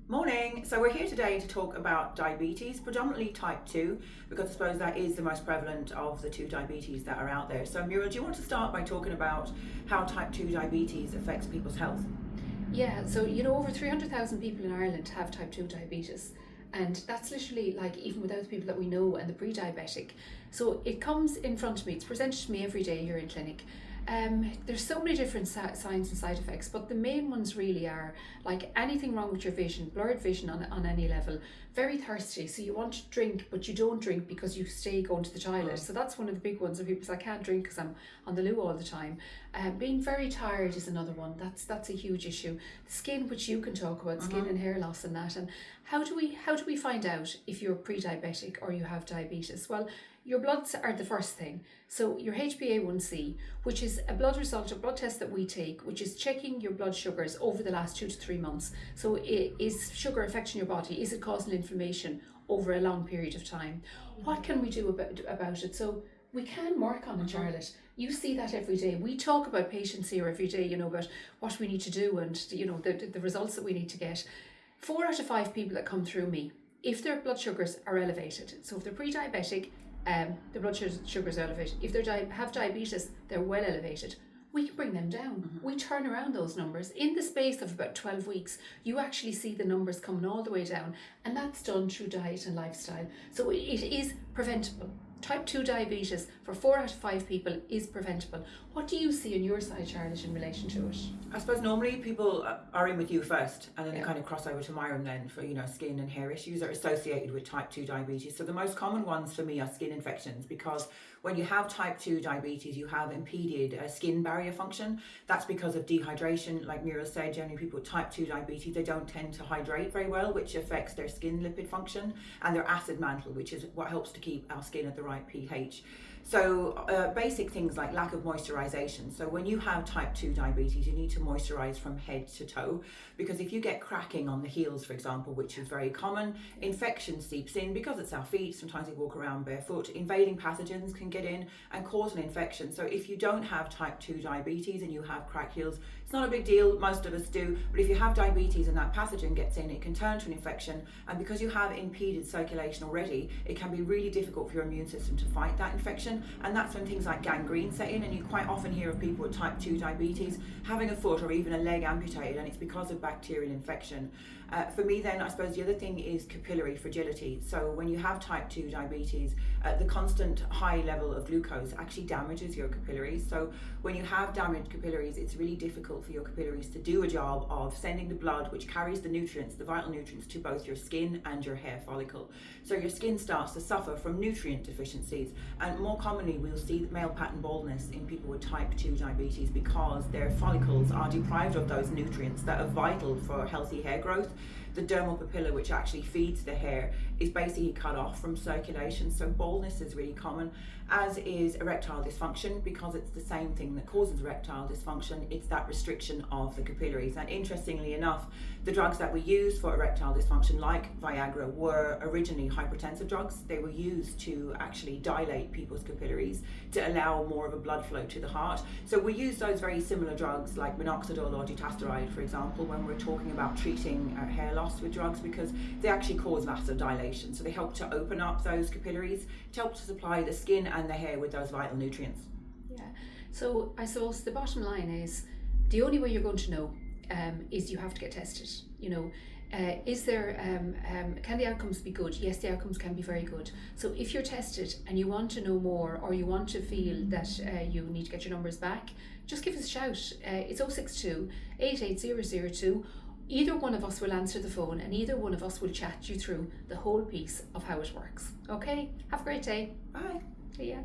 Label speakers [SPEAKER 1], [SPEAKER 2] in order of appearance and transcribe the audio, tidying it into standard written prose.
[SPEAKER 1] Morning. So we're here today to talk about diabetes, predominantly type 2, because I suppose that is the most prevalent of the two diabetes that are out there. So Muriel, do you want to start by talking about how type 2 diabetes affects people's health?
[SPEAKER 2] Yeah, so over 300,000 people in Ireland have type 2 diabetes. And that's literally like even without the people that we know and the pre diabetic. So it comes in front of me, it's presented to me every day here in clinic. There's so many different signs and side effects, but the main ones really are like anything wrong with your vision, blurred vision on any level, very thirsty, so you want to drink but you don't drink because you stay going to the toilet. So that's one of the big ones where people say I can't drink because I'm on the loo all the time. Being very tired is another one. That's a huge issue. Skin, which you can talk about, skin and hair loss and that. And how do we find out if you're pre-diabetic or you have diabetes? Well, your bloods are the first thing. So your HbA1c, which is a blood result, a blood test that we take, which is checking your blood sugars over the last 2 to 3 months. So is sugar affecting your body? Is it causing inflammation over a long period of time? What can we do about it? So we can work on it, Charlotte. You see that every day. We talk about patients here every day, about what we need to do and, the results that we need to get. 4 out of 5 people that come through me, if their blood sugars are elevated, so if they're pre-diabetic, the blood sugars are elevated. If they have diabetes, they're well elevated. We can bring them down. We turn around those numbers. In the space of about 12 weeks, you actually see the numbers coming all the way down, and that's done through diet and lifestyle. So it is preventable. Type 2 diabetes for 4 out of 5 people is preventable. What do you see on your side, Charlotte, in relation to it?
[SPEAKER 1] I suppose normally people are in with you first and then they kind of cross over to my room then for, skin and hair issues that are associated with type 2 diabetes. So the most common ones for me are skin infections, because when you have type 2 diabetes, you have impeded skin barrier function. That's because of dehydration. Like Muriel said, generally people with type 2 diabetes, they don't tend to hydrate very well, which affects their skin lipid function and their acid mantle, which is what helps to keep our skin at the right pH. So basic things like lack of moisturization. So when you have type 2 diabetes, you need to moisturize from head to toe, because if you get cracking on the heels, for example, which is very common, infection seeps in because it's our feet. Sometimes we walk around barefoot. Invading pathogens can get in and cause an infection. So if you don't have type 2 diabetes and you have cracked heels, it's not a big deal. Most of us do. But if you have diabetes and that pathogen gets in, it can turn to an infection. And because you have impeded circulation already, it can be really difficult for your immune system to fight that infection. And that's when things like gangrene set in, and you quite often hear of people with type 2 diabetes having a foot or even a leg amputated, and it's because of bacterial infection. For me then, I suppose the other thing is capillary fragility. So when you have type 2 diabetes, the constant high level of glucose actually damages your capillaries. So when you have damaged capillaries, it's really difficult for your capillaries to do a job of sending the blood, which carries the nutrients, the vital nutrients, to both your skin and your hair follicle. So your skin starts to suffer from nutrient deficiencies, and more commonly we'll see male pattern baldness in people with type 2 diabetes because their follicles are deprived of those nutrients that are vital for healthy hair growth. The dermal papilla, which actually feeds the hair, is basically cut off from circulation. So baldness is really common, as is erectile dysfunction, because it's the same thing that causes erectile dysfunction. It's that restriction of the capillaries. And interestingly enough, the drugs that we use for erectile dysfunction, like Viagra, were originally hypertensive drugs. They were used to actually dilate people's capillaries to allow more of a blood flow to the heart. So we use those very similar drugs like minoxidil or dutasteride, for example, when we're talking about treating hair loss with drugs, because they actually cause vasodilation. So they help to open up those capillaries to help to supply the skin and the hair with those vital nutrients.
[SPEAKER 2] Yeah. So I suppose the bottom line is the only way you're going to know is you have to get tested. Is there can the outcomes be good? Yes, the outcomes can be very good. So if you're tested and you want to know more, or you want to feel that you need to get your numbers back, just give us a shout. It's 062 88002. Either one of us will answer the phone, and either one of us will chat you through the whole piece of how it works. Okay, have a great day.
[SPEAKER 1] Bye.
[SPEAKER 2] See ya.